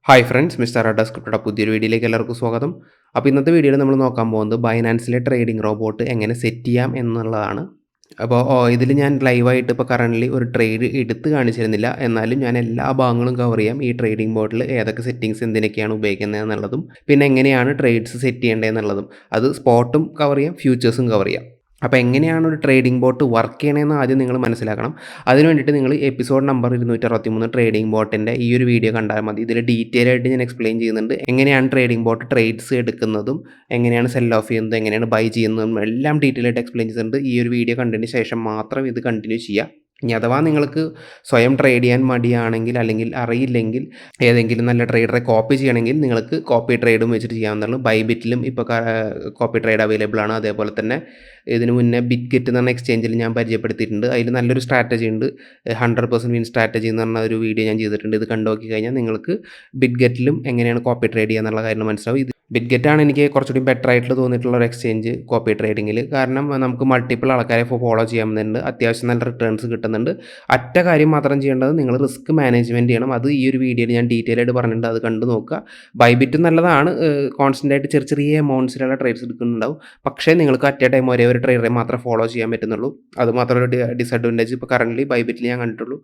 Hi friends, mister അഡസ്ക്രിപ്റ്റയുടെ പുതിയൊരു വീഡിയോയിലേക്ക് എല്ലാവർക്കും സ്വാഗതം. അപ്പോൾ ഇന്നത്തെ വീഡിയോയിൽ നമ്മൾ നോക്കാൻ പോകുന്നത് ബൈനാൻസിലെ ട്രേഡിംഗ് റോബോട്ട് എങ്ങനെ സെറ്റ് ചെയ്യാം എന്നുള്ളതാണ്. അപ്പോൾ ഇതിൽ ഞാൻ ലൈവായിട്ട് ഇപ്പോൾ കറൻ്റ്ലി ഒരു ട്രേഡ് എടുത്ത് കാണിച്ചിരുന്നില്ല, എന്നാലും ഞാൻ എല്ലാ ഭാഗങ്ങളും കവർ ചെയ്യാം. ഈ ട്രേഡിംഗ് ബോർഡിൽ ഏതൊക്കെ സെറ്റിങ്സ് എന്തിനൊക്കെയാണ് ഉപയോഗിക്കുന്നത് എന്നുള്ളതും പിന്നെ എങ്ങനെയാണ് ട്രേഡ്സ് സെറ്റ് ചെയ്യേണ്ടത് എന്നുള്ളതും, അത് സ്പോട്ടും കവർ ചെയ്യാം, ഫ്യൂച്ചേഴ്സും കവർ ചെയ്യാം. അപ്പോൾ എങ്ങനെയാണ് ഒരു ട്രേഡിംഗ് ബോട്ട് വർക്ക് ചെയ്യണമെന്ന് ആദ്യം നിങ്ങൾ മനസ്സിലാക്കണം. അതിന് വേണ്ടിയിട്ട് നിങ്ങൾ എപ്പിസോഡ് നമ്പർ 263 ട്രേഡിംഗ് ബോട്ടിൻ്റെ ഈ ഒരു വീഡിയോ കണ്ടാൽ മതി. ഇതിൽ ഡീറ്റെയിൽ ആയിട്ട് ഞാൻ എക്സ്പ്ലെയിൻ ചെയ്യുന്നുണ്ട്. എങ്ങനെയാണ് ട്രേഡിംഗ് ബോട്ട് ട്രേഡ്സ് എടുക്കുന്നതും എങ്ങനെയാണ് സെൽ ഓഫ് ചെയ്യുന്നതും എങ്ങനെയാണ് ബൈ ചെയ്യുന്നതും എല്ലാം ഡീറ്റെയിൽ ആയിട്ട് എക്സ്പ്ലെയിൻ ചെയ്തിട്ടുണ്ട്. ഈ ഒരു വീഡിയോ കണ്ടതിന് ശേഷം മാത്രം ഇത് കണ്ടിന്യൂ ചെയ്യുക. ഇനി അഥവാ നിങ്ങൾക്ക് സ്വയം ട്രേഡ് ചെയ്യാൻ മടിയാണെങ്കിൽ അല്ലെങ്കിൽ അറിയില്ലെങ്കിൽ ഏതെങ്കിലും നല്ല ട്രേഡറെ കോപ്പി ചെയ്യണമെങ്കിൽ നിങ്ങൾക്ക് കോപ്പി ട്രേഡും വെച്ചിട്ട് ചെയ്യാവുന്നതാണ്. ബൈബിറ്റിലും ഇപ്പോൾ കോപ്പി ട്രേഡ് അവൈലബിൾ ആണ്. അതേപോലെ തന്നെ ഇതിന് മുന്നേ ബിറ്റ്ഗെറ്റ് എന്ന് പറഞ്ഞ എക്സ്ചേഞ്ചിൽ ഞാൻ പരിചയപ്പെടുത്തിയിട്ടുണ്ട്. അതിൽ നല്ലൊരു സ്ട്രാറ്റജി ഉണ്ട്, 100% വിൻ സ്ട്രാറ്റജി എന്ന് പറഞ്ഞ ഒരു വീഡിയോ ഞാൻ ചെയ്തിട്ടുണ്ട്. ഇത് കണ്ടു നോക്കി കഴിഞ്ഞാൽ നിങ്ങൾക്ക് ബിറ്റ്ഗെറ്റിലും എങ്ങനെയാണ് കോപ്പി ട്രേഡ് ചെയ്യുക എന്നുള്ള കാര്യം മനസ്സിലാവും. ഇത് ബിറ്റ്ഗെറ്റാണ് എനിക്ക് കുറച്ചുകൂടി ബെറ്റർ ആയിട്ട് തോന്നിയിട്ടുള്ള ഒരു എക്സ്ചേഞ്ച് കോപ്പി ട്രേഡിങ്ങിൽ. കാരണം നമുക്ക് മൾട്ടിപ്പിൾ ആൾക്കാരെ ഫോളോ ചെയ്യാൻ പറ്റുന്നുണ്ട്, അത്യാവശ്യം നല്ല റിട്ടേൺസ് കിട്ടുന്നുണ്ട്. ഒറ്റ കാര്യം മാത്രം ചെയ്യേണ്ടത് നിങ്ങൾ റിസ്ക് മാനേജ്മെൻറ്റ് ചെയ്യണം. അത് ഈ ഒരു വീഡിയോയിൽ ഞാൻ ഡീറ്റെയിൽ ആയിട്ട് പറഞ്ഞിട്ടുണ്ട്, അത് കണ്ടു നോക്കുക. ബൈബിറ്റ് നല്ലതാണ്, കോൺസ്റ്റൻ്റ് ആയിട്ട് ചെറിയ ചെറിയ എമൗണ്ട്സിലുള്ള ട്രേഡ്സ് എടുക്കുന്നുണ്ടാവും. പക്ഷേ നിങ്ങൾക്ക് അറ്റ് എ ടൈം ഒരേ ഒരു ട്രേഡറെ മാത്രമേ ഫോളോ ചെയ്യാൻ പറ്റുന്നുള്ളൂ. അത് മാത്രമൊരു ഡിസഡ്വാൻറ്റേജ് ഇപ്പോൾ കറൻ്റ്ലി ബൈബിറ്റിൽ ഞാൻ കണ്ടിട്ടുള്ളൂ.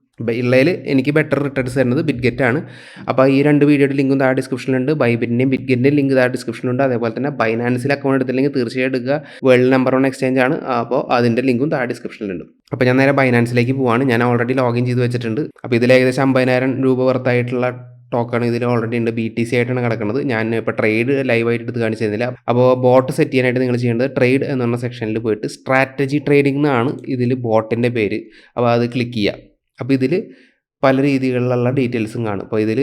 ഉള്ളതിൽ എനിക്ക് ബെറ്റർ റിട്ടേൺസ് തരുന്നത് ബിറ്റ്ഗെറ്റാണ്. അപ്പോൾ ഈ രണ്ട് വീഡിയോയുടെ ലിങ്കും താഴെ ഡിസ്ക്രിപ്ഷനിലുണ്ട്. ബൈബിറ്റിൻ്റെയും ബിറ്റ്ഗെറ്റിൻ്റെയും ലിങ്ക് താഴെ ഡിസ്ക്രിപ്ഷനിലുണ്ട്. അതേപോലെ തന്നെ ബൈനാൻസിൽ അക്കൗണ്ട് എടുത്തില്ലെങ്കിൽ തീർച്ചയായും എടുക്കുക. വേൾഡ് നമ്പർ 1 എക്സ്ചേഞ്ച് ആണ്. അപ്പോൾ അതിൻ്റെ ലിങ്കും താഴെ ഡിസ്ക്രിപ്ഷനിലുണ്ട്. അപ്പോൾ ഞാൻ നേരെ ബൈനാൻസിലേക്ക് പോവാണ്. ഞാൻ ഓൾറെഡി ലോഗിൻ ചെയ്ത് വെച്ചിട്ടുണ്ട്. അപ്പോൾ ഇതിൽ ഏകദേശം 50,000 രൂപ വർത്തായിട്ടുള്ള ടോക്കൺ ഇതിൽ ഓൾറെഡി ഉണ്ട്. BTC ആയിട്ടാണ് കിടക്കുന്നത്. ഞാൻ ഇപ്പോൾ ട്രേഡ് ലൈവായിട്ട് എടുത്ത് കാണിച്ചു തരുന്നില്ല. അപ്പോൾ ബോട്ട് സെറ്റ് ചെയ്യാനായിട്ട് നിങ്ങൾ ചെയ്യേണ്ടത് ട്രേഡ് എന്ന് പറഞ്ഞ സെക്ഷനിൽ പോയിട്ട് സ്ട്രാറ്റജി ട്രേഡിംഗ് എന്നാണ് ഇതിൽ ബോട്ടിൻ്റെ പേര്. അപ്പോൾ അത് ക്ലിക്ക് ചെയ്യുക. അപ്പോൾ ഇതിൽ പല രീതികളിലുള്ള ഡീറ്റെയിൽസും കാണും. അപ്പോൾ ഇതിൽ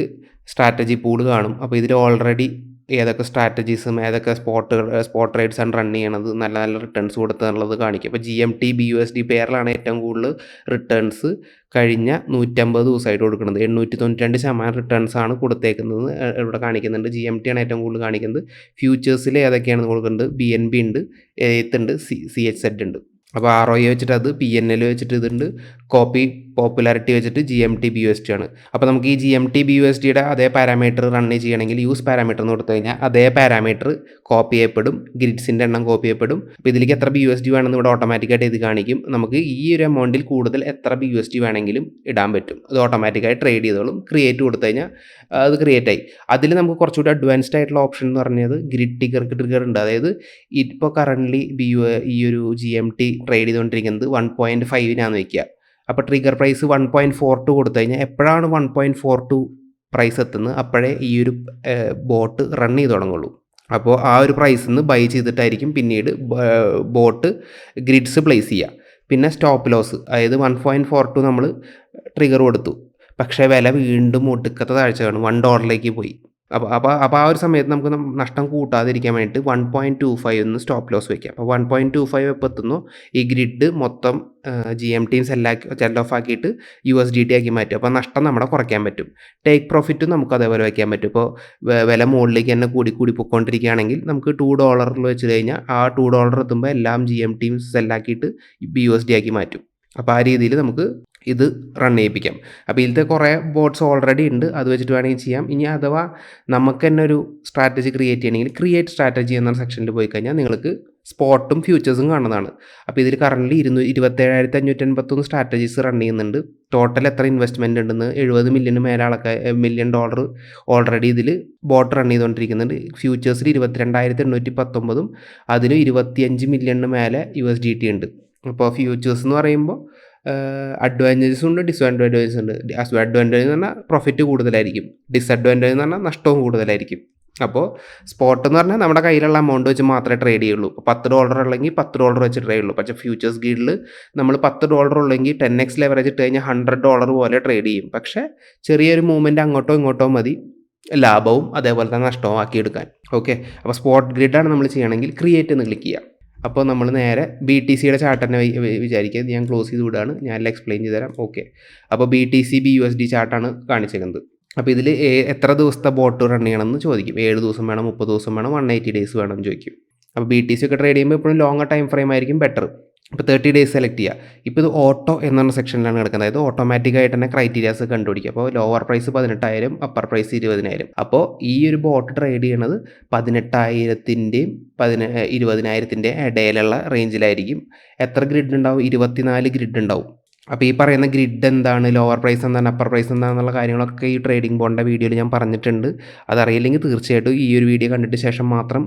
സ്ട്രാറ്റജി പൂൾ കാണും. അപ്പോൾ ഇതിൽ ഓൾറെഡി ഏതൊക്കെ സ്ട്രാറ്റജീസും ഏതൊക്കെ സ്പോട്ട് ട്രേഡ്സ് ആണ് റൺ ചെയ്യണത്, നല്ല നല്ല റിട്ടേൺസ് കൊടുത്തുള്ളത് കാണിക്കും. അപ്പോൾ GMT BUSD പെയറിലാണ് ഏറ്റവും കൂടുതൽ റിട്ടേൺസ് കഴിഞ്ഞ 150 ദിവസമായിട്ട് കൊടുക്കുന്നത്. 892% റിട്ടേൺസ് ആണ് കൊടുത്തേക്കുന്നത്, ഇവിടെ കാണിക്കുന്നുണ്ട്. GMT ആണ് ഏറ്റവും കൂടുതൽ കാണിക്കുന്നത്. ഫ്യൂച്ചേഴ്സിൽ ഏതൊക്കെയാണ് കൊടുക്കുന്നത്, BNB ഉണ്ട്, ETH ഉണ്ട്, CHZ ഉണ്ട്. അപ്പോൾ ROI വെച്ചിട്ട് അത്, PNL വെച്ചിട്ട് ഇതുണ്ട്, കോപ്പി പോപ്പുലാരിറ്റി വെച്ചിട്ട് GMT BUSD ആണ്. അപ്പോൾ നമുക്ക് ഈ GMT BUSDയുടെ അതേ പാരാമീറ്റർ റൺ ചെയ്യണമെങ്കിൽ യൂസ് പാരാമീറ്റർ എന്ന് കൊടുത്തു കഴിഞ്ഞാൽ അതേ പാരാമീറ്റർ കോപ്പി ചെയ്യപ്പെടും, ഗ്രിഡ്സിൻ്റെ എണ്ണം കോപ്പി ചെയ്യപ്പെടും. അപ്പോൾ ഇതിലേക്ക് എത്ര BUSD വേണമെന്ന് ഇവിടെ ഓട്ടോമാറ്റിക്കായിട്ട് ഇത് കാണിക്കും. നമുക്ക് ഈ ഒരു എമൗണ്ടിൽ കൂടുതൽ എത്ര BUSD വേണമെങ്കിലും ഇടാൻ പറ്റും. അത് ഓട്ടോമാറ്റിക്കായി ട്രേഡ് ചെയ്തോളും. ക്രിയേറ്റ് കൊടുത്തു കഴിഞ്ഞാൽ അത് ക്രിയേറ്റ് ആയി. അതിൽ നമുക്ക് കുറച്ചുകൂടി അഡ്വാൻസ്ഡ് ആയിട്ടുള്ള ഓപ്ഷൻ എന്ന് പറഞ്ഞത് ഗ്രിഡ് ട്രിഗർ ഉണ്ട്. അതായത് ഇപ്പോൾ കറൻ്റ്ലി ഈ ഒരു GMT ട്രേഡ് ചെയ്തുകൊണ്ടിരിക്കുന്നത് 1.5 വയ്ക്കുക. അപ്പോൾ ട്രിഗർ പ്രൈസ് 1.42 കൊടുത്തു കഴിഞ്ഞാൽ എപ്പോഴാണ് 1.42 പ്രൈസ് എത്തുന്നത് അപ്പോഴേ ഈ ഒരു ബോട്ട് റൺ ചെയ്ത് തുടങ്ങുള്ളൂ. അപ്പോൾ ആ ഒരു പ്രൈസിൽ നിന്ന് ബൈ ചെയ്തിട്ടായിരിക്കും പിന്നീട് ബോട്ട് ഗ്രിഡ്സ് പ്ലേസ് ചെയ്യുക. പിന്നെ സ്റ്റോപ്പ് ലോസ്, അതായത് 1.42 നമ്മൾ ട്രിഗർ കൊടുത്തു, പക്ഷേ വില വീണ്ടും ഒടുക്കത്തെ താഴ്ചയാണ്, $1 പോയി. അപ്പോൾ ആ ഒരു സമയത്ത് നമുക്ക് നഷ്ടം കൂട്ടാതിരിക്കാൻ വേണ്ടിയിട്ട് 1.25 സ്റ്റോപ്പ് ലോസ് വയ്ക്കാം. അപ്പോൾ 1.25 എപ്പോൾ എത്തുന്നു ഈ ഗ്രിഡ് മൊത്തം GMT സെൽ ഓഫ് ആക്കിയിട്ട് USDT ആക്കി മാറ്റും. അപ്പോൾ നഷ്ടം നമ്മുടെ കുറയ്ക്കാൻ പറ്റും. ടേക്ക് പ്രോഫിറ്റും നമുക്ക് അതേപോലെ വയ്ക്കാൻ പറ്റും. ഇപ്പോൾ വില മുകളിലേക്ക് തന്നെ കൂടി പൊയ്ക്കൊണ്ടിരിക്കുകയാണെങ്കിൽ നമുക്ക് $2 വെച്ച് കഴിഞ്ഞാൽ ആ $2 എത്തുമ്പോൾ എല്ലാം GMT സെല്ലാക്കിയിട്ട് USD ആക്കി മാറ്റും. അപ്പോൾ ആ രീതിയിൽ നമുക്ക് ഇത് റൺ ചെയ്യിപ്പിക്കാം. അപ്പോൾ ഇതിലത്തെ കുറേ ബോട്ട്സ് ഓൾറെഡി ഉണ്ട്, അത് വെച്ചിട്ട് വേണമെങ്കിൽ ചെയ്യാം. ഇനി അഥവാ നമുക്ക് തന്നെ ഒരു സ്ട്രാറ്റജി ക്രിയേറ്റ് ചെയ്യണമെങ്കിൽ ക്രിയേറ്റ് സ്ട്രാറ്റജി എന്ന സെക്ഷനിൽ പോയി കഴിഞ്ഞാൽ നിങ്ങൾക്ക് സ്പോട്ടും ഫ്യൂച്ചേഴ്സും കാണുന്നതാണ്. അപ്പോൾ ഇതിൽ കറൻ്റ്ലി 27,581 സ്ട്രാറ്റജീസ് റൺ ചെയ്യുന്നുണ്ട്. ടോട്ടൽ എത്ര ഇൻവെസ്റ്റ്മെൻറ്റ് ഉണ്ടെന്ന് $70 മില്യൺ ഓൾറെഡി ഇതിൽ ബോട്ട് റൺ ചെയ്തുകൊണ്ടിരിക്കുന്നുണ്ട്. ഫ്യൂച്ചേഴ്സിൽ 22,819 അതിന് 25 മില്യണിന് മേലെ USDT ഉണ്ട്. അപ്പോൾ ഫ്യൂച്ചേഴ്സ് എന്ന് പറയുമ്പോൾ അഡ്വാൻറ്റേജസും ഉണ്ട്, ഡിസ്അഡ്വാൻറ്റേജസ് ഉണ്ട്. അഡ്വാൻറ്റേജ് എന്ന് പറഞ്ഞാൽ പ്രോഫിറ്റ് കൂടുതലായിരിക്കും, ഡിസ്അഡ്വാൻറ്റേജ് എന്ന് പറഞ്ഞാൽ നഷ്ടവും കൂടുതലായിരിക്കും. അപ്പോൾ സ്പോട്ട് എന്ന് പറഞ്ഞാൽ നമ്മുടെ കയ്യിലുള്ള എമൗണ്ട് വെച്ച് മാത്രമേ ട്രേഡ് ചെയ്യുള്ളൂ. ഇപ്പോൾ $10 ഉള്ളെങ്കിൽ $10 വെച്ച് ട്രേഡ് ചെയ്യുള്ളൂ. പക്ഷേ ഫ്യൂച്ചേഴ്സ് ഗീഡിൽ നമ്മൾ $10 ഉള്ളെങ്കിൽ 10x ലെവറേജ് ഇട്ട് കഴിഞ്ഞാൽ $100 പോലെ ട്രേഡ് ചെയ്യും. പക്ഷേ ചെറിയൊരു മൂവ്മെൻറ്റ് അങ്ങോട്ടോ ഇങ്ങോട്ടോ മതി, ലാഭവും അതേപോലെ തന്നെ നഷ്ടവും ആക്കിയെടുക്കാൻ. ഓക്കെ, അപ്പോൾ സ്പോട്ട് ഗ്രിഡാണ് നമ്മൾ ചെയ്യണമെങ്കിൽ ക്രിയേറ്റ് എന്ന് ക്ലിക്ക് ചെയ്യാം. അപ്പോൾ നമ്മൾ നേരെ BTCയുടെ ചാർട്ട് തന്നെ വിചാരിക്കുക. ഞാൻ ക്ലോസ് ചെയ്ത് വിടുകയാണ്, ഞാൻ എല്ലാം എക്സ്പ്ലെയിൻ ചെയ്ത് തരാം. ഓക്കെ, അപ്പോൾ BTC BUSD ചാർട്ടാണ് കാണിച്ചിരിക്കുന്നത്. അപ്പോൾ ഇതിൽ എത്ര ദിവസത്തെ ബോട്ട് റൺ ചെയ്യണമെന്ന് ചോദിക്കും. 7 ദിവസം വേണം, 30 ദിവസം വേണം, 180 ഡേയ്സ് വേണം എന്ന് ചോദിക്കും. അപ്പോൾ BTC ഒക്കെ ട്രേഡ് ചെയ്യുമ്പോൾ എപ്പോഴും ലോങ്ങർ ടൈം ഫ്രെയിം ആയിരിക്കും ബെറ്റർ. ഇപ്പോൾ 30 ഡേയ്സ് സെലക്ട് ചെയ്യുക. ഇപ്പോൾ ഇത് ഓട്ടോ എന്ന് പറഞ്ഞ സെക്ഷനിലാണ് കിടക്കുന്നത്. അതായത് ഓട്ടോമാറ്റിക്കായിട്ട് തന്നെ ക്രൈറ്റീരിയാസ് കണ്ടുപിടിക്കുക. അപ്പോൾ ലോവർ പ്രൈസ് 18,000, അപ്പർ പ്രൈസ് 20,000. അപ്പോൾ ഈ ഒരു ബോട്ട് ട്രേഡ് ചെയ്യണത് 18,000-ൻ്റെയും 20,000-ൻ്റെ ഇടയിലുള്ള റേഞ്ചിലായിരിക്കും. എത്ര ഗ്രിഡ് ഉണ്ടാവും? 24 ഗ്രിഡ് ഉണ്ടാവും. അപ്പോൾ ഈ പറയുന്ന ഗ്രിഡ് എന്താണ്, ലോവർ പ്രൈസ് എന്താണ്, അപ്പർ പ്രൈസ് എന്താണെന്നുള്ള കാര്യങ്ങളൊക്കെ ഈ ട്രേഡിംഗ് ബോണ്ടിൻ്റെ വീഡിയോയിൽ ഞാൻ പറഞ്ഞിട്ടുണ്ട്. അതറിയില്ലെങ്കിൽ തീർച്ചയായിട്ടും ഈ ഒരു വീഡിയോ കണ്ടിട്ട് ശേഷം മാത്രം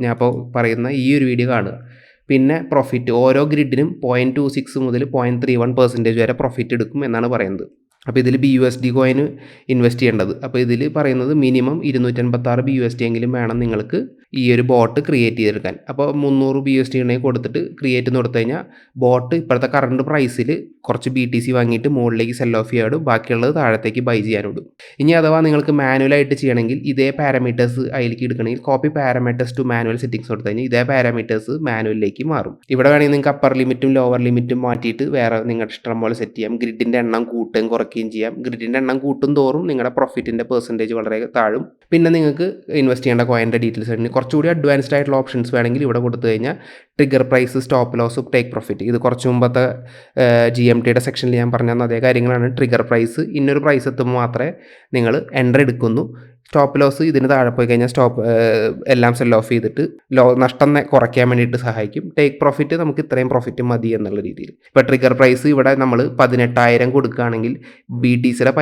ഞാൻ ഇപ്പോൾ പറയുന്ന ഈ ഒരു വീഡിയോ കാണുക. പിന്നെ പ്രോഫിറ്റ് ഓരോ ഗ്രിഡിനും 0.26 മുതൽ 0.31% വരെ പ്രോഫിറ്റ് എടുക്കും എന്നാണ് പറയുന്നത്. അപ്പോൾ ഇതിൽ BUSD കോയിന് ഇൻവെസ്റ്റ് ചെയ്യേണ്ടത്. അപ്പോൾ ഇതിൽ പറയുന്നത് മിനിമം 256 BUSD എങ്കിലും വേണം നിങ്ങൾക്ക് ഈ ഒരു ബോട്ട് ക്രിയേറ്റ് ചെയ്തെടുക്കാൻ. അപ്പോൾ 300 BUSD ഉണ്ടെങ്കിൽ കൊടുത്തിട്ട് ക്രിയേറ്റ് എന്ന് കൊടുത്തു കഴിഞ്ഞാൽ ബോട്ട് ഇപ്പോഴത്തെ കറണ്ട് പ്രൈസിൽ കുറച്ച് BTC വാങ്ങിയിട്ട് മുകളിലേക്ക് സെൽ ഓഫ് ചെയ്യാനും ബാക്കിയുള്ളത് താഴത്തേക്ക് ബൈ ചെയ്യാനും. ഇനി അഥവാ നിങ്ങൾക്ക് മാനുവലായിട്ട് ചെയ്യണമെങ്കിൽ ഇതേ പാരാമീറ്റേഴ്സ് അതിലേക്ക് എടുക്കണമെങ്കിൽ copy parameters to manual settings കൊടുത്തു കഴിഞ്ഞാൽ ഇതേ പാരാമീറ്റേഴ്സ് മാനുവലിലേക്ക് മാറും. ഇവിടെ വേണമെങ്കിൽ നിങ്ങൾക്ക് അപ്പർ ലിമിറ്റും ലോവർ ലിമിറ്റും മാറ്റിയിട്ട് വേറെ നിങ്ങളുടെ ഇഷ്ടം പോലെ സെറ്റ് ചെയ്യാം. ഗ്രിഡിൻ്റെ എണ്ണം കൂട്ടുകയും കുറയ്ക്കുകയും ചെയ്യാം. ഗ്രിഡിൻ്റെ എണ്ണം കൂട്ടും തോറും നിങ്ങളുടെ പ്രോഫിറ്റിൻ്റെ പെർസെൻറ്റേജ് വളരെ താഴും. പിന്നെ നിങ്ങൾക്ക് ഇൻവെസ്റ്റ് ചെയ്യേണ്ട കോയിൻ്റെ ഡീറ്റെയിൽസ് ആണെങ്കിൽ കുറച്ചുകൂടി അഡ്വാൻസ്ഡ് ആയിട്ടുള്ള ഓപ്ഷൻസ് വേണമെങ്കിൽ ഇവിടെ കൊടുത്തു കഴിഞ്ഞാൽ trigger price, stop loss, take profit, ഇത് കുറച്ച് മുമ്പത്തെ GMTയുടെ സെക്ഷനിൽ ഞാൻ പറഞ്ഞ അതേ കാര്യങ്ങളാണ്. ട്രിഗർ പ്രൈസ് ഇന്നൊരു പ്രൈസ് എത്തുമ്പോൾ മാത്രമേ നിങ്ങൾ എൻട്രി എടുക്കുന്നു. സ്റ്റോപ്പ് ലോസ് ഇതിന് താഴെ പോയി കഴിഞ്ഞാൽ എല്ലാം സെൽ ഓഫ് ചെയ്തിട്ട് നഷ്ടം കുറയ്ക്കാൻ വേണ്ടിയിട്ട് സഹായിക്കും. ടേക്ക് പ്രോഫിറ്റ് നമുക്ക് ഇത്രയും പ്രോഫിറ്റ് മതി എന്നുള്ള രീതിയിൽ. ഇപ്പോൾ ട്രിഗർ പ്രൈസ് ഇവിടെ നമ്മൾ 18,000 കൊടുക്കുകയാണെങ്കിൽ BTCയുടെ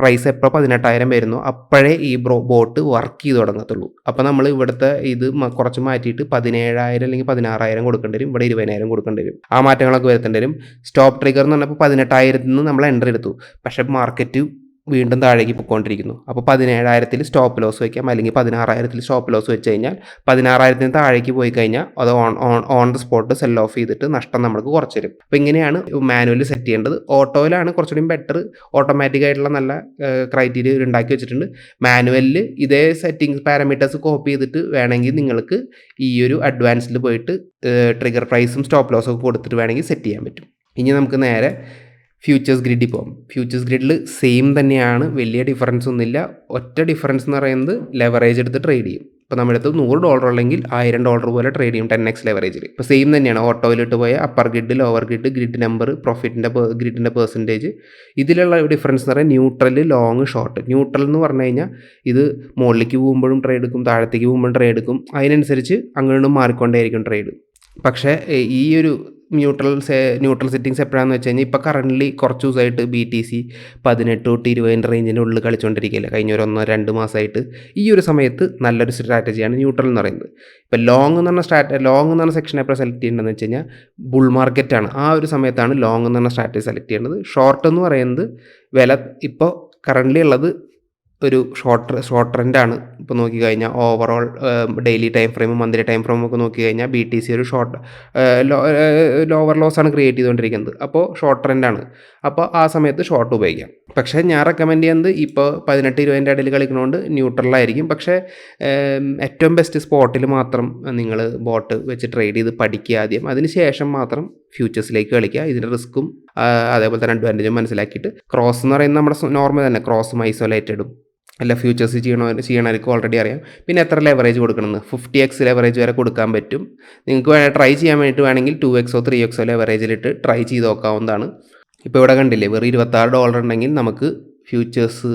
പ്രൈസ് എപ്പോൾ 18,000 വരുന്നു അപ്പോഴേ ഈ ബോട്ട് വർക്ക് ചെയ്ത് തുടങ്ങത്തുള്ളൂ. അപ്പോൾ നമ്മൾ ഇവിടുത്തെ ഇത് കുറച്ച് മാറ്റിയിട്ട് 17,000 അല്ലെങ്കിൽ 16,000 കൊടുക്കേണ്ടി വരും. ഇവിടെ 20,000 കൊടുക്കേണ്ടി വരും. ആ മാറ്റങ്ങളൊക്കെ വരുത്തേണ്ടി വരും. സ്റ്റോപ്പ് ട്രിഗർ എന്ന് പറഞ്ഞപ്പോൾ 18,000 നിന്ന് നമ്മൾ എൻട്രി എടുത്തു. പക്ഷേ മാർക്കറ്റ് വീണ്ടും താഴേക്ക് പോയിക്കൊണ്ടിരിക്കുന്നു. അപ്പോൾ 17,000 സ്റ്റോപ്പ് ലോസ് വയ്ക്കാം, അല്ലെങ്കിൽ 16,000 സ്റ്റോപ്പ് ലോസ് വെച്ച് കഴിഞ്ഞാൽ 16,000 താഴേക്ക് പോയി കഴിഞ്ഞാൽ അത് on the spot cell of ചെയ്തിട്ട് നഷ്ടം നമുക്ക് കുറച്ച് തരും. അപ്പോൾ ഇങ്ങനെയാണ് മാനുവലി സെറ്റ് ചെയ്യേണ്ടത്. ഓട്ടോയിലാണ് കുറച്ചുകൂടി ബെറ്റർ. ഓട്ടോമാറ്റിക് ആയിട്ടുള്ള നല്ല ക്രൈറ്റീരിയ ഉണ്ടാക്കി വെച്ചിട്ടുണ്ട്. മാനുവലിൽ ഇതേ സെറ്റിംഗ്സ് പാരാമീറ്റേഴ്സ് കോപ്പി ചെയ്തിട്ട് വേണമെങ്കിൽ നിങ്ങൾക്ക് ഈ ഒരു അഡ്വാൻസിൽ പോയിട്ട് ട്രിഗർ പ്രൈസും സ്റ്റോപ്പ് ലോസും ഒക്കെ കൊടുത്തിട്ട് വേണമെങ്കിൽ സെറ്റ് ചെയ്യാൻ പറ്റും. ഇനി നമുക്ക് നേരെ ഫ്യൂച്ചേഴ്സ് ഗ്രിഡിൽ പോകും. ഫ്യൂച്ചേഴ്സ് ഗ്രിഡിൽ സെയിം തന്നെയാണ്, വലിയ ഡിഫറൻസ് ഒന്നുമില്ല. ഒറ്റ ഡിഫറൻസ് എന്ന് പറയുന്നത് ലെവറേജ് എടുത്ത് ട്രേഡ് ചെയ്യും. ഇപ്പോൾ നമ്മുടെ അടുത്ത് $100 ഉള്ളെങ്കിൽ $1,000 പോലെ ട്രേഡ് ചെയ്യും 10x ലെവറേജിൽ. ഇപ്പോൾ സെയിം തന്നെയാണ്. ഓട്ടോയിലിട്ട് പോയ upper grid, lower grid, grid number, പ്രോഫിറ്റിൻ്റെ ഗ്രിഡിൻ്റെ പെർസെൻറ്റേജ്. ഇതിലുള്ള ഡിഫറൻസ് എന്ന് പറയുന്നത് ന്യൂട്രൽ, ലോങ്, ഷോർട്ട്. ന്യൂട്രൽ എന്ന് പറഞ്ഞു കഴിഞ്ഞാൽ ഇത് മുകളിലേക്ക് പോകുമ്പോഴും ട്രേഡ് എടുക്കും, താഴത്തേക്ക് പോകുമ്പോഴും ട്രേഡ് എടുക്കും. അതിനനുസരിച്ച് അങ്ങോട്ടും മാറിക്കൊണ്ടേയിരിക്കും ട്രേഡ്. പക്ഷേ ഈ ഒരു ന്യൂട്രൽ സെറ്റിങ്സ് എപ്പോഴാണെന്ന് വെച്ച് കഴിഞ്ഞാൽ ഇപ്പോൾ കറൻ്റ്ലി കുറച്ച് ദിവസമായിട്ട് BTC 18 തൊട്ട് 20 റേഞ്ചിൻ്റെ ഉള്ളിൽ കളിച്ചുകൊണ്ടിരിക്കുകയില്ല. കഴിഞ്ഞ ഒരു 1-2 മാസമായിട്ട് ഈ ഒരു സമയത്ത് നല്ലൊരു സ്ട്രാറ്റജിയാണ് ന്യൂട്രൽ എന്ന് പറയുന്നത്. ഇപ്പോൾ ലോങ് എന്ന് പറഞ്ഞ സെക്ഷൻ എപ്പോഴാണ് സെലക്ട് ചെയ്യേണ്ടതെന്ന് വെച്ച് കഴിഞ്ഞാൽ ബുൾ മാർക്കറ്റാണ്. ആ ഒരു സമയത്താണ് ലോങ് എന്ന് പറഞ്ഞ സ്ട്രാറ്റജി സെലക്ട് ചെയ്യേണ്ടത്. ഷോർട്ട് എന്ന് പറയുന്നത് വില ഇപ്പോൾ കറൻ്റ്ലി ഉള്ളത് ഒരു ഷോർട്ട് ട്രെൻഡാണ്. ഇപ്പോൾ നോക്കിക്കഴിഞ്ഞാൽ ഓവറോൾ ഡെയിലി ടൈം ഫ്രെയിമും മന്ത്ലി ടൈം ഫ്രെയിമും ഒക്കെ നോക്കിക്കഴിഞ്ഞാൽ BTC ഒരു ലോവർ ലോസ് ആണ് ക്രിയേറ്റ് ചെയ്തുകൊണ്ടിരിക്കുന്നത്. അപ്പോൾ ഷോർട്ട് ട്രെൻഡാണ്. അപ്പോൾ ആ സമയത്ത് ഷോർട്ട് ഉപയോഗിക്കാം. പക്ഷേ ഞാൻ റെക്കമെൻഡ് ചെയ്യുന്നത് ഇപ്പോൾ 18-20 ഇടയിൽ കളിക്കുന്നതുകൊണ്ട് ന്യൂട്രലായിരിക്കും. പക്ഷേ ഏറ്റവും ബെസ്റ്റ് സ്പോട്ടിൽ മാത്രം നിങ്ങൾ ബോട്ട് വെച്ച് ട്രേഡ് ചെയ്ത് പഠിക്കുക ആദ്യം. അതിന് ശേഷം മാത്രം ഫ്യൂച്ചേഴ്സിലേക്ക് കളിക്കുക. ഇതിൻ്റെ റിസ്ക്കും അതേപോലെ തന്നെ അഡ്വാൻറ്റേജും മനസ്സിലാക്കിയിട്ട്. ക്രോസ് എന്ന് പറയുന്നത് നമ്മുടെ നോർമൽ തന്നെ, ക്രോസും ഐസൊലേറ്റഡും അല്ല ഫ്യൂച്ചേഴ്സ് ചെയ്യണവർക്ക് ഓൾറെഡി അറിയാം. പിന്നെ എത്ര ലെവറേജ് കൊടുക്കണമെന്ന് 50x ലെവറേജ് വരെ കൊടുക്കാൻ പറ്റും. നിങ്ങൾക്ക് ട്രൈ ചെയ്യാൻ വേണ്ടിയിട്ട് വേണമെങ്കിൽ 2x 3x ലെവറേജിലിട്ട് ട്രൈ ചെയ്ത് നോക്കാവുന്നതാണ്. ഇപ്പോൾ ഇവിടെ കണ്ടില്ലേ, വെറും $26 ഉണ്ടെങ്കിൽ നമുക്ക് ഫ്യൂച്ചേഴ്സ്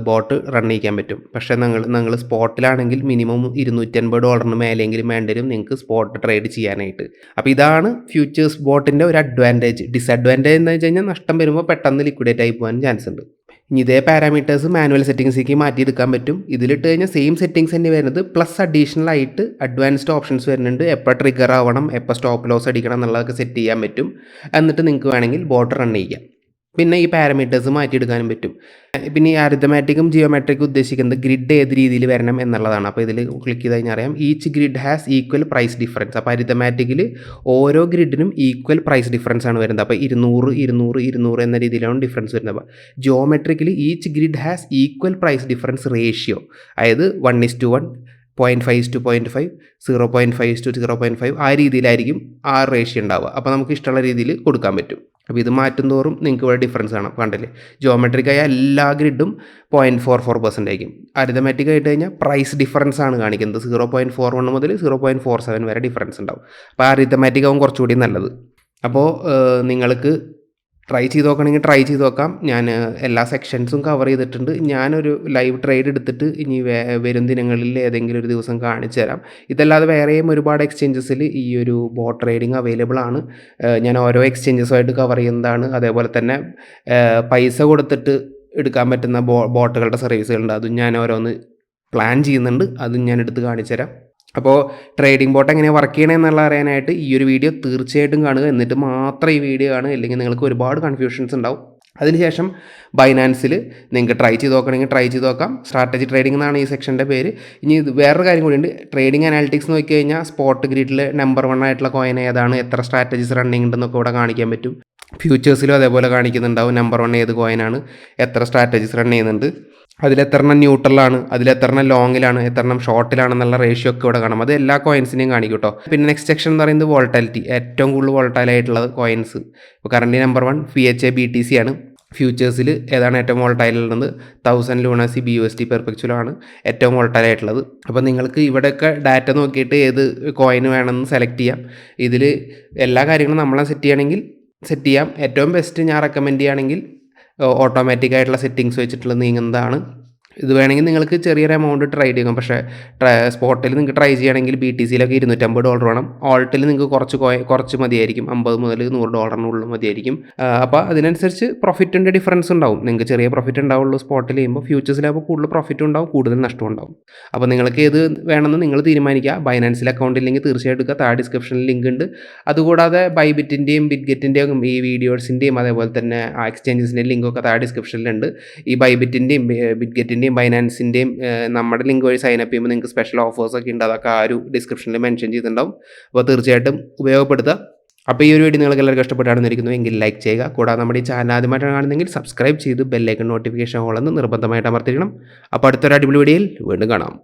ബോട്ട് റൺ ചെയ്യിക്കാൻ പറ്റും. പക്ഷേ നിങ്ങൾ സ്പോട്ടിലാണെങ്കിൽ മിനിമം $250 മേലെങ്കിലും വേണ്ടി വരും നിങ്ങൾക്ക് സ്പോട്ട് ട്രേഡ് ചെയ്യാനായിട്ട്. അപ്പോൾ ഇതാണ് ഫ്യൂച്ചേഴ്സ് ബോട്ടിൻ്റെ ഒരു അഡ്വാൻറ്റേജ്. ഡിസഡ്വാൻറ്റേജ് എന്ന് വെച്ച് കഴിഞ്ഞാൽ നഷ്ടം വരുമ്പോൾ പെട്ടെന്ന് ലിക്വിഡേറ്റ് ആയി പോകാൻ ചാൻസ് ഉണ്ട്. ഇനി ഇതേ പാരാമീറ്റേഴ്സ് മാനുവൽ സെറ്റിങ്സിലേക്ക് മാറ്റിയെടുക്കാൻ പറ്റും. ഇതിലിട്ട് കഴിഞ്ഞാൽ സെയിം സെറ്റിങ്സ് തന്നെ വരുന്നത്, പ്ലസ് അഡീഷണൽ ആയിട്ട് അഡ്വാൻസ്ഡ് ഓപ്ഷൻസ് വരുന്നുണ്ട്. എപ്പോൾ ട്രിഗർ ആവണം, എപ്പോൾ സ്റ്റോപ്പ് ലോസ് അടിക്കണം എന്നുള്ളതൊക്കെ സെറ്റ് ചെയ്യാൻ പറ്റും. എന്നിട്ട് നിങ്ങൾക്ക് വേണമെങ്കിൽ ബോട്ട് റൺ ചെയ്യാം. പിന്നെ ഈ പാരാമീറ്റേഴ്സ് മാറ്റിയെടുക്കാനും പറ്റും. പിന്നെ ഈ അരിത്തമാറ്റിക്കും ജിയോമെട്രിക്കും ഉദ്ദേശിക്കുന്നത് ഗ്രിഡ് ഏത് രീതിയിൽ വരണം എന്നുള്ളതാണ്. അപ്പോൾ ഇതിൽ ക്ലിക്ക് ചെയ്ത് കഴിഞ്ഞാൽ അറിയാം each grid has equal price difference. അപ്പോൾ അരിത്തമാറ്റിക്കിൽ ഓരോ ഗ്രിഡിനും ഈക്വൽ പ്രൈസ് ഡിഫറൻസ് ആണ് വരുന്നത്. അപ്പോൾ 200, 200, 200 എന്ന രീതിയിലാണ് ഡിഫറൻസ് വരുന്നത്. അപ്പോൾ geometrically each grid has equal price difference ratio, അതായത് 1:1, 0.5:0.5, 0.5:0.5 ആ രീതിയിലായിരിക്കും ആ റേഷ്യോ ഉണ്ടാവുക. അപ്പോൾ നമുക്ക് ഇഷ്ടമുള്ള രീതിയിൽ കൊടുക്കാൻ പറ്റും. അപ്പോൾ ഇത് മാറ്റും തോറും നിങ്ങൾക്ക് ഇവിടെ ഡിഫറൻസ് കാണാം. കണ്ടില്ലേ, ജോമെട്രിക്കായ എല്ലാ ഗ്രിഡും 0.44% ആയിരിക്കും. അരിതമാറ്റിക് ആയിട്ട് കഴിഞ്ഞാൽ പ്രൈസ് ഡിഫറൻസ് ആണ് കാണിക്കുന്നത്. 0.41 മുതൽ 0.47 വരെ ഡിഫറൻസ് ഉണ്ടാവും. അപ്പോൾ അരിതമാറ്റിക് ആവും കുറച്ചുകൂടി നല്ലത്. അപ്പോൾ നിങ്ങൾക്ക് ട്രൈ ചെയ്ത് നോക്കണമെങ്കിൽ ട്രൈ ചെയ്ത് നോക്കാം. ഞാൻ എല്ലാ സെക്ഷൻസും കവർ ചെയ്തിട്ടുണ്ട്. ഞാനൊരു ലൈവ് ട്രേഡ് എടുത്തിട്ട് ഇനി വരും ദിനങ്ങളിൽ ഏതെങ്കിലും ഒരു ദിവസം കാണിച്ചു തരാം. ഇതല്ലാതെ വേറെയും ഒരുപാട് എക്സ്ചേഞ്ചസിൽ ഈ ഒരു ബോട്ട് ട്രേഡിംഗ് അവൈലബിൾ ആണ്. ഞാൻ ഓരോ എക്സ്ചേഞ്ചസുമായിട്ട് കവർ ചെയ്യുന്നതാണ്. അതേപോലെ തന്നെ പൈസ കൊടുത്തിട്ട് എടുക്കാൻ പറ്റുന്ന ബോട്ടുകളുടെ സർവീസുകളുണ്ട്. അതും ഞാൻ ഓരോന്ന് പ്ലാൻ ചെയ്യുന്നുണ്ട്. അതും ഞാൻ എടുത്ത് കാണിച്ചു തരാം. അപ്പോൾ ട്രേഡിംഗ് ബോട്ട് എങ്ങനെയാണ് വർക്ക് ചെയ്യണത് എന്നുള്ള അറിയാനായിട്ട് ഈ ഒരു വീഡിയോ തീർച്ചയായിട്ടും കാണുക. എന്നിട്ട് മാത്രം ഈ വീഡിയോ കാണുക. ഇല്ലെങ്കിൽ നിങ്ങൾക്ക് ഒരുപാട് കൺഫ്യൂഷൻസ് ഉണ്ടാവും. അതിനുശേഷം ബൈനാൻസിൽ നിങ്ങൾക്ക് ട്രൈ ചെയ്ത് നോക്കണമെങ്കിൽ ട്രൈ ചെയ്ത് നോക്കാം. സ്ട്രാറ്റജി ട്രേഡിംഗ് എന്നാണ് ഈ സെക്ഷൻ്റെ പേര്. ഇനി ഇത് വേറൊരു കാര്യം കൂടിയുണ്ട്. ട്രേഡിംഗ് അനാലിറ്റിക്സ് നോക്കി കഴിഞ്ഞാൽ സ്പോട്ട് ഗ്രിഡിൽ നമ്പർ 1 ആയിട്ടുള്ള കോയിൻ ഏതാണ്, എത്ര സ്ട്രാറ്റജീസ് റണ്ണിങ് ഉണ്ടെന്നൊക്കെ ഇവിടെ കാണിക്കാൻ പറ്റും. ഫ്യൂച്ചേഴ്സിലും അതേപോലെ കാണിക്കുന്നുണ്ടാവും. നമ്പർ 1 ഏത് കോയിനാണ്, എത്ര സ്ട്രാറ്റജീസ് റൺ ചെയ്യുന്നുണ്ട്, അതിലെത്രണ്ണം ന്യൂട്രലാണ്, അതിലെത്രണ്ണം ലോങ്ങിലാണ്, എത്രണ്ണം ഷോർട്ടിലാണെന്നുള്ള റേഷ്യോ ഒക്കെ ഇവിടെ കാണാം. അത് എല്ലാ കോയിൻസിനെയും കാണിക്കും കേട്ടോ. പിന്നെ നെക്സ്റ്റ് സെക്ഷൻ എന്ന് പറയുന്നത് വോൾട്ടാലിറ്റി, ഏറ്റവും കൂടുതൽ വോൾട്ടൈൽ ആയിട്ടുള്ളത് കോയിൻസ്. ഇപ്പോൾ കറൻറ്റ് നമ്പർ 1 FHA BTC ആണ്. ഫ്യൂച്ചേഴ്സിൽ ഏതാണ് ഏറ്റവും വോൾട്ടൈൽ ഉള്ളത്? 1000 ലൂണാസി BUSD പെർപെക്ച്വലാണ് ഏറ്റവും വോൾട്ടൈൽ ആയിട്ടുള്ളത്. അപ്പോൾ നിങ്ങൾക്ക് ഇവിടെയൊക്കെ ഡാറ്റ നോക്കിയിട്ട് ഏത് കോയിൻ വേണമെന്ന് സെലക്ട് ചെയ്യാം. ഇതിൽ എല്ലാ കാര്യങ്ങളും നമ്മളെ സെറ്റ് ചെയ്യണമെങ്കിൽ സെറ്റ് ചെയ്യാം. ഏറ്റവും ബെസ്റ്റ് ഞാൻ റെക്കമെൻഡ് ചെയ്യുകയാണെങ്കിൽ ഓട്ടോമാറ്റിക് ആയിട്ടുള്ള സെറ്റിങ്സ് വെച്ചിട്ടുള്ള നീങ്ങുന്നതാണ്. ഇത് വേണമെങ്കിൽ നിങ്ങൾക്ക് ചെറിയൊരു എമൗണ്ട് ട്രൈ ചെയ്യാം. പക്ഷേ സ്പോട്ടിൽ നിങ്ങൾക്ക് ട്രൈ ചെയ്യുകയാണെങ്കിൽ BTCയിലൊക്കെ $250 വേണം. ഓൾട്ടിൽ നിങ്ങൾക്ക് കുറച്ച് മതിയായിരിക്കും. 50 മുതൽ $100 മതിയായിരിക്കും. അപ്പോൾ അതിനനുസരിച്ച് പ്രോഫിറ്റിൻ്റെ ഡിഫറൻസ് ഉണ്ടാവും. നിങ്ങൾക്ക് ചെറിയ പ്രോഫിറ്റ് ഉണ്ടാവുള്ളൂ സ്പോട്ടിൽ ചെയ്യുമ്പോൾ. ഫ്യൂച്ചേഴ്സിലാകുമ്പോൾ കൂടുതൽ പ്രോഫിറ്റ് ഉണ്ടാവും, കൂടുതൽ നഷ്ടം ഉണ്ടാവും. അപ്പോൾ നിങ്ങൾക്ക് ഏത് വേണമെന്ന് നിങ്ങൾ തീരുമാനിക്കുക. ബൈനാൻസിൽ അക്കൗണ്ട് ഇല്ലെങ്കിൽ തീർച്ചയായിട്ടും എടുക്കുക. താഴെ ഡിസ്ക്രിപ്ഷനിൽ ലിങ്ക് ഉണ്ട്. അതുകൂടാതെ ബൈബിറ്റിൻ്റെയും ബിറ്റ്ഗെറ്റിൻ്റെയും ഈ വീഡിയോസിൻ്റെയും അതേപോലെ തന്നെ ആ എക്സ്ചേഞ്ചസിൻ്റെയും ലിങ്കൊക്കെ താഴെ ഡിസ്ക്രിപ്ഷനിലുണ്ട്. ഈ ബൈബിറ്റിൻ്റെയും ബിറ്റ്ഗെറ്റിൻ്റെയും ബൈനാൻസിൻ്റെയും നമ്മുടെ ലിങ്ക് വഴി സൈൻ അപ്പ് ചെയ്യുമ്പോൾ നിങ്ങൾക്ക് സ്പെഷ്യൽ ഓഫേഴ്സ് ഒക്കെ ഉണ്ട്. അതൊക്കെ ആ ഒരു ഡിസ്ക്രിപ്ഷനിൽ മെൻഷൻ ചെയ്തിട്ടുണ്ടാവും. അപ്പോൾ തീർച്ചയായിട്ടും ഉപയോഗപ്പെടുത്തുക. അപ്പോൾ ഈ ഒരു വീഡിയോ നിങ്ങൾക്ക് എല്ലാവർക്കും ഇഷ്ടപ്പെട്ടാണെന്നിരിക്കുന്നു എങ്കിൽ ലൈക്ക് ചെയ്യുക. കൂടാതെ നമ്മുടെ ഈ ചാനൽ ആദ്യമായിട്ടാണ് കാണുന്നതെങ്കിൽ സബ്സ്ക്രൈബ് ചെയ്ത് ബെല്ലൈക്കൺ നോട്ടിഫിക്കേഷൻ ഓൾ എന്ന് നിർബന്ധമായിട്ട് അമർത്തിക്കണം. അപ്പോൾ അടുത്തൊരു അടിപൊളി വീഡിയോയിൽ വീണ്ടും കാണാം.